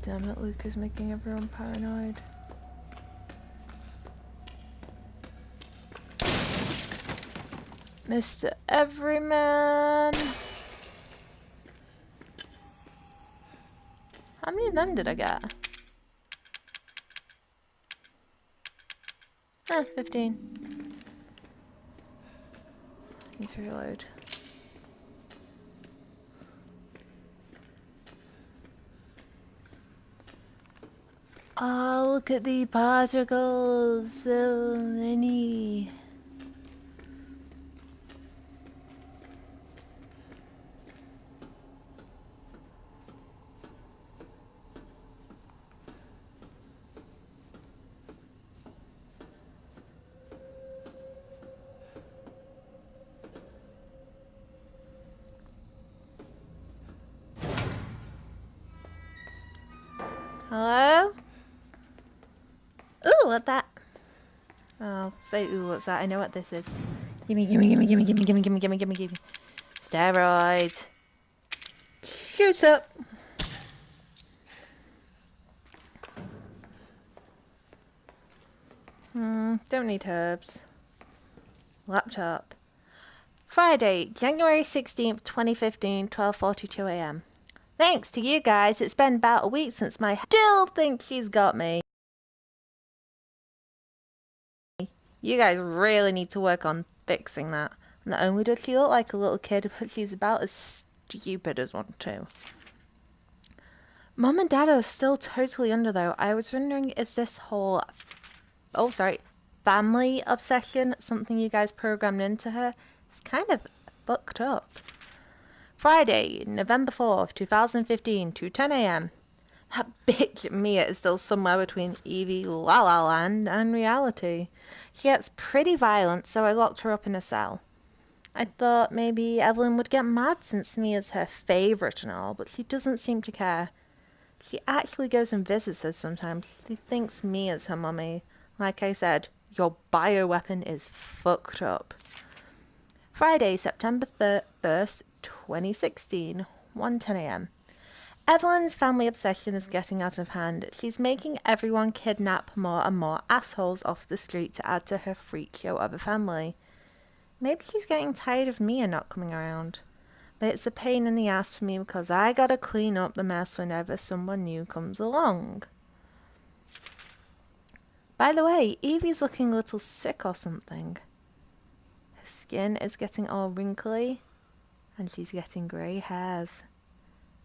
Damn it, Luke is making everyone paranoid. Mr. Everyman! How many of them did I get? 15. Need to reload. Oh, look at the particles! So many! Hello? Ooh, what's that? Oh, say ooh, what's that? I know what this is. Gimme, gimme, gimme, gimme, gimme, gimme, gimme, gimme, gimme, gimme. Steroids. Shoot up. Don't need herbs. Laptop. Friday, January 16th, 2015, 12:42 a.m. Thanks to you guys, it's been about a week since my still think she's got me. You guys really need to work on fixing that. Not only does she look like a little kid, but she's about as stupid as one too. Mum and Dad are still totally under though. I was wondering, is this whole, family obsession something you guys programmed into her? It's kind of fucked up. Friday, November 4th, 2015, 2:10 a.m. That bitch Mia is still somewhere between Evie La La Land and reality. She gets pretty violent, so I locked her up in a cell. I thought maybe Evelyn would get mad since Mia's her favourite and all, but she doesn't seem to care. She actually goes and visits her sometimes. She thinks Mia's her mummy. Like I said, your bioweapon is fucked up. Friday, September 1st, 2016, 1:10 a.m. Evelyn's family obsession is getting out of hand. She's making everyone kidnap more and more assholes off the street to add to her freak show of a family. Maybe she's getting tired of Mia not coming around. But it's a pain in the ass for me because I gotta clean up the mess whenever someone new comes along. By the way, Evie's looking a little sick or something. Her skin is getting all wrinkly and she's getting grey hairs.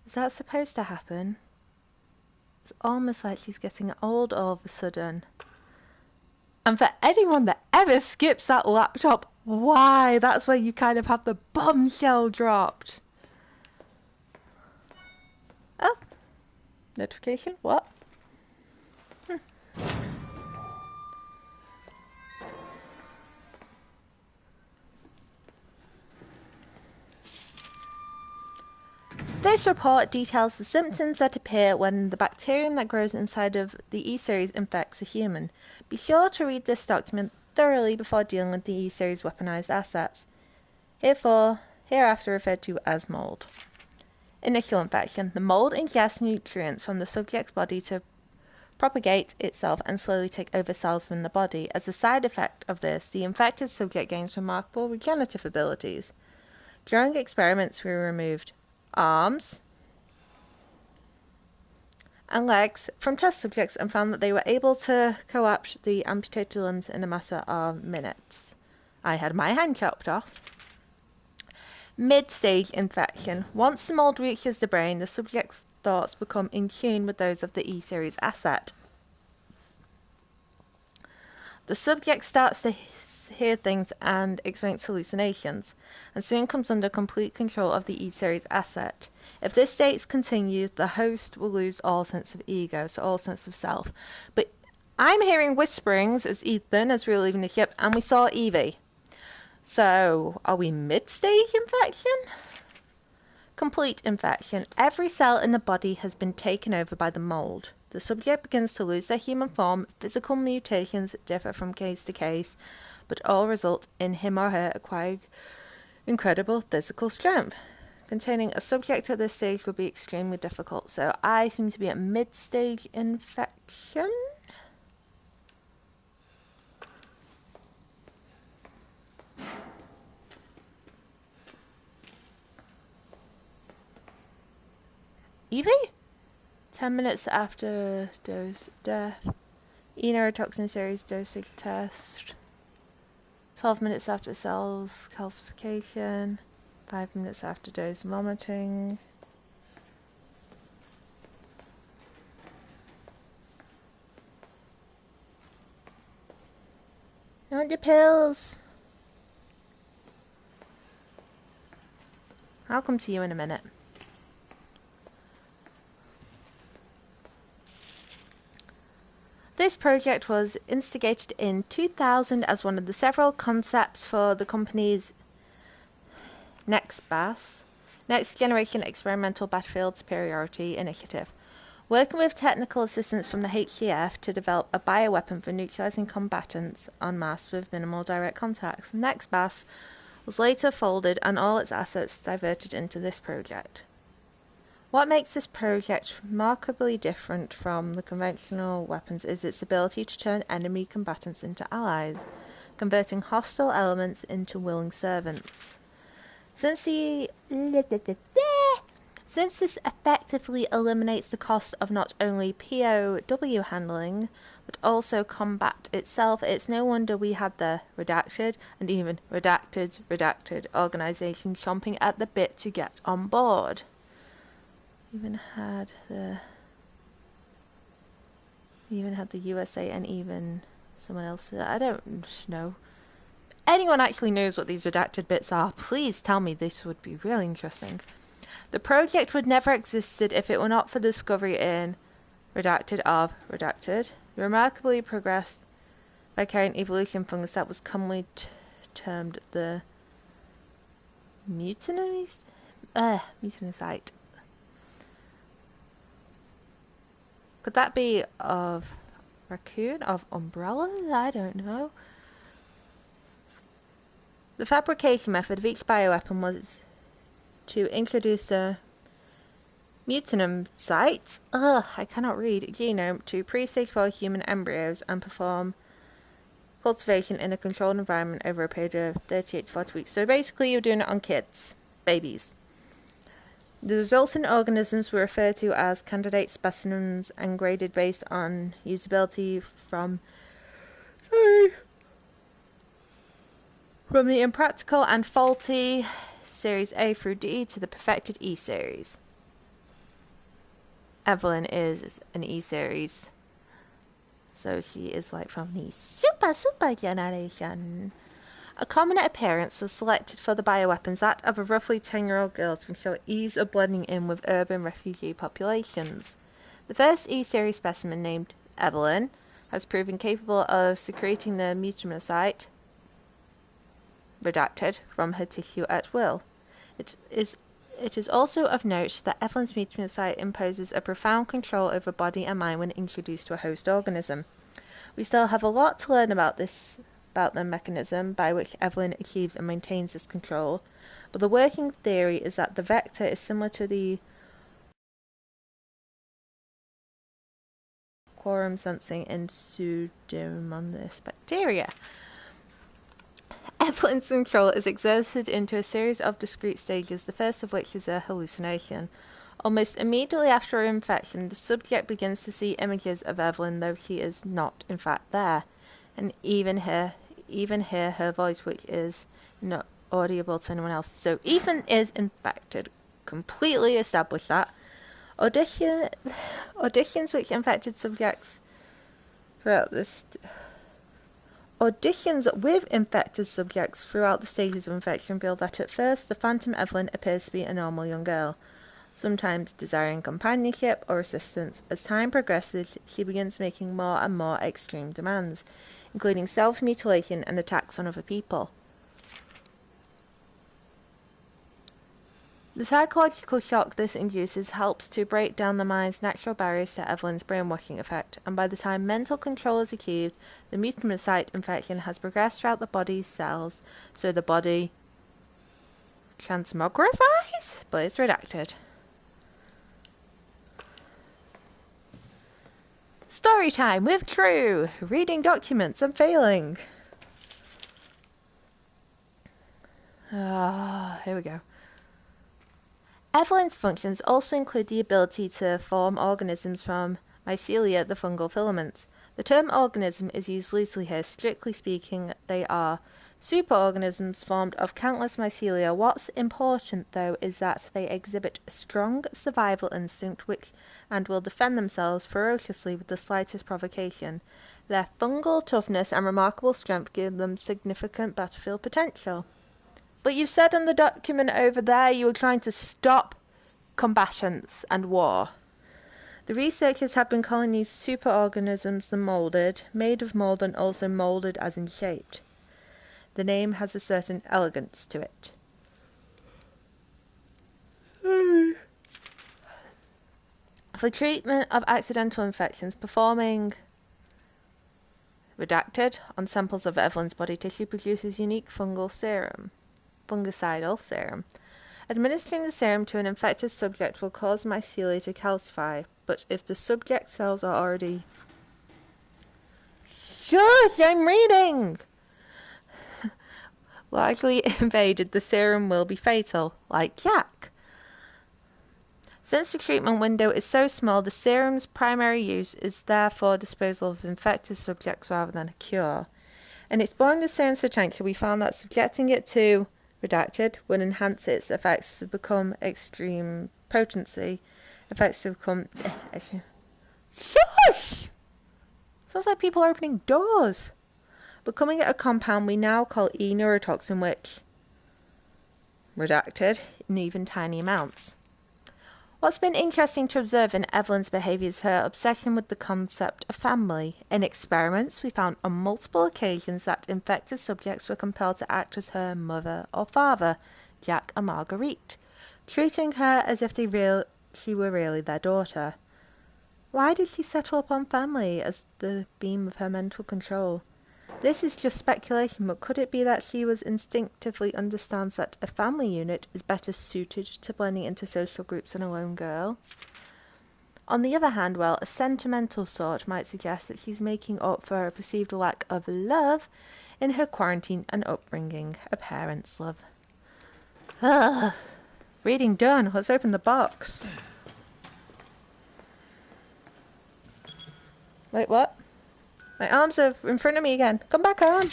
Is that supposed to happen? It's almost like she's getting old all of a sudden. And for anyone that ever skips that laptop, why? That's where you kind of have the bombshell dropped. Oh. Notification? What? This report details the symptoms that appear when the bacterium that grows inside of the E-series infects a human. Be sure to read this document thoroughly before dealing with the E-series weaponized assets, hereafter referred to as mold. Initial infection. The mold ingests nutrients from the subject's body to propagate itself and slowly take over cells from the body. As a side effect of this, the infected subject gains remarkable regenerative abilities. During experiments, we removed arms and legs from test subjects and found that they were able to co-opt the amputated limbs in a matter of minutes. I had my hand chopped off. Mid-stage infection. Once the mold reaches the brain, the subject's thoughts become in tune with those of the E-series asset. The subject starts to hear things and experience hallucinations, and soon comes under complete control of the E-series asset. If this state continues, the host will lose all sense of ego, so all sense of self. But I'm hearing whisperings as Ethan, as we were leaving the ship, and we saw Evie. So, are we mid-stage infection? Complete infection. Every cell in the body has been taken over by the mold. The subject begins to lose their human form. Physical mutations differ from case to case, but all result in him or her acquiring incredible physical strength. containing a subject at this stage would be extremely difficult. So I seem to be at mid-stage infection. Evie? 10 minutes after dose death. E-neurotoxin series dosage test. 12 minutes after cells calcification. 5 minutes after dose vomiting. I want the pills. I'll come to you in a minute. This project was instigated in 2000 as one of the several concepts for the company's NextBAS, Next Generation Experimental Battlefield Superiority Initiative, working with technical assistance from the HCF to develop a bioweapon for neutralizing combatants en masse with minimal direct contacts. NextBAS was later folded and all its assets diverted into this project. What makes this project remarkably different from the conventional weapons is its ability to turn enemy combatants into allies, converting hostile elements into willing servants. Since this effectively eliminates the cost of not only POW handling, but also combat itself, it's no wonder we had the redacted and even redacted organization chomping at the bit to get on board. Even had the USA and even someone else. I don't know. Anyone actually knows what these redacted bits are, please tell me. This would be really interesting. The project would never existed if it were not for the discovery in redacted of redacted, the remarkably progressed vicariant evolution fungus that was commonly termed the mutinicide. Could that be of raccoon, of umbrellas? I don't know. The fabrication method of each bioweapon was to introduce a mutinum site, I cannot read, genome to pre-stage 4 human embryos and perform cultivation in a controlled environment over a period of 38 to 40 weeks. So basically you're doing it on kids, babies. The resultant organisms were referred to as candidate specimens and graded based on usability from the impractical and faulty series A through D to the perfected E series. Evelyn is an E series, so she is like from the super generation. A common appearance was selected for the bioweapons, that of a roughly 10-year-old girl, to ensure ease of blending in with urban refugee populations. The first E-series specimen, named Evelyn, has proven capable of secreting the mutinocyte, redacted, from her tissue at will. It is also of note that Evelyn's mutinocyte imposes a profound control over body and mind when introduced to a host organism. We still have a lot to learn about the mechanism by which Evelyn achieves and maintains this control, but the working theory is that the vector is similar to the quorum sensing in Pseudomonas bacteria. Evelyn's control is exerted into a series of discrete stages, the first of which is a hallucination. Almost immediately after her infection, the subject begins to see images of Evelyn, though she is not in fact there, and even hear her voice, which is not audible to anyone else. So Ethan is infected. Completely established that. Auditions with infected subjects throughout the stages of infection reveal that at first the phantom Evelyn appears to be a normal young girl, sometimes desiring companionship or assistance. As time progresses, she begins making more and more extreme demands, including self-mutilation and attacks on other people. The psychological shock this induces helps to break down the mind's natural barriers to Evelyn's brainwashing effect, and by the time mental control is achieved, the mutinocyte infection has progressed throughout the body's cells, so the body Transmogrifies? But it's redacted. Story time with True. Reading documents and failing. Here we go. Evelyn's functions also include the ability to form organisms from mycelia, the fungal filaments. The term organism is used loosely here. Strictly speaking, they are superorganisms formed of countless mycelia. What's important, though, is that they exhibit a strong survival instinct and will defend themselves ferociously with the slightest provocation. Their fungal toughness and remarkable strength give them significant battlefield potential. But you said in the document over there you were trying to stop combatants and war. The researchers have been calling these superorganisms the moulded, made of mould and also moulded as in shaped. The name has a certain elegance to it. For treatment of accidental infections, performing redacted on samples of Evelyn's body tissue produces unique fungicidal serum. Administering the serum to an infected subject will cause mycelia to calcify, but if the subject cells are already... Shush! I'm reading! Largely invaded, the serum will be fatal, like Jack. Since the treatment window is so small, the serum's primary use is therefore disposal of infected subjects rather than a cure. In exploring the serum's potential, we found that subjecting it to redacted would enhance its effects to become extreme potency. Effects to become... Shush! Sounds like people are opening doors. Becoming a compound we now call E-neurotoxin, which... redacted in even tiny amounts. What's been interesting to observe in Evelyn's behaviour is her obsession with the concept of family. In experiments, we found on multiple occasions that infected subjects were compelled to act as her mother or father, Jack and Marguerite, treating her as if she were really their daughter. Why did she settle upon family as the beam of her mental control? This is just speculation, but could it be that she instinctively understands that a family unit is better suited to blending into social groups than a lone girl? On the other hand, well, a sentimental sort might suggest that she's making up for her perceived lack of love in her quarantine and upbringing, a parent's love. Ugh. Reading done. Let's open the box. Wait, what? My arms are in front of me again. Come back on.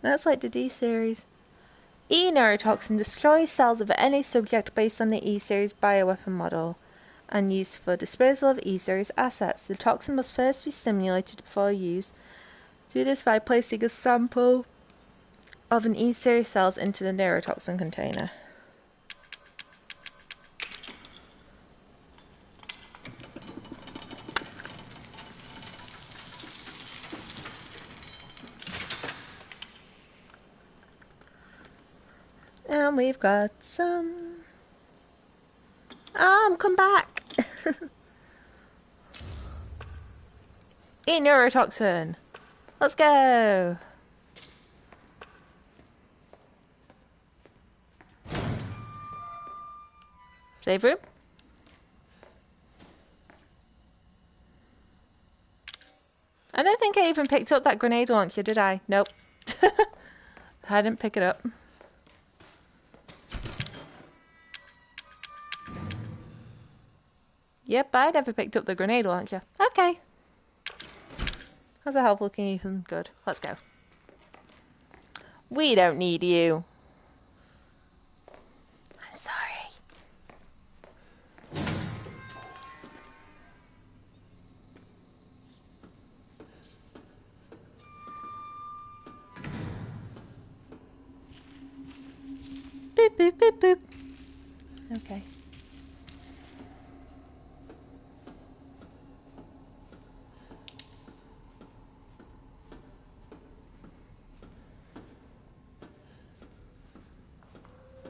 That's like the D series. E-neurotoxin destroys cells of any subject based on the E-series bioweapon model and used for disposal of E-series assets. The toxin must first be stimulated before use. Do this by placing a sample of an E-series cells into the neurotoxin container. And we've got some... come back! E-neurotoxin! Let's go! Save room? I don't think I even picked up that grenade launcher, did I? Nope. I didn't pick it up. Yep, I never picked up the grenade launcher. Okay. How's the health looking even good? Let's go. We don't need you. I'm sorry. Boop, boop, boop, boop.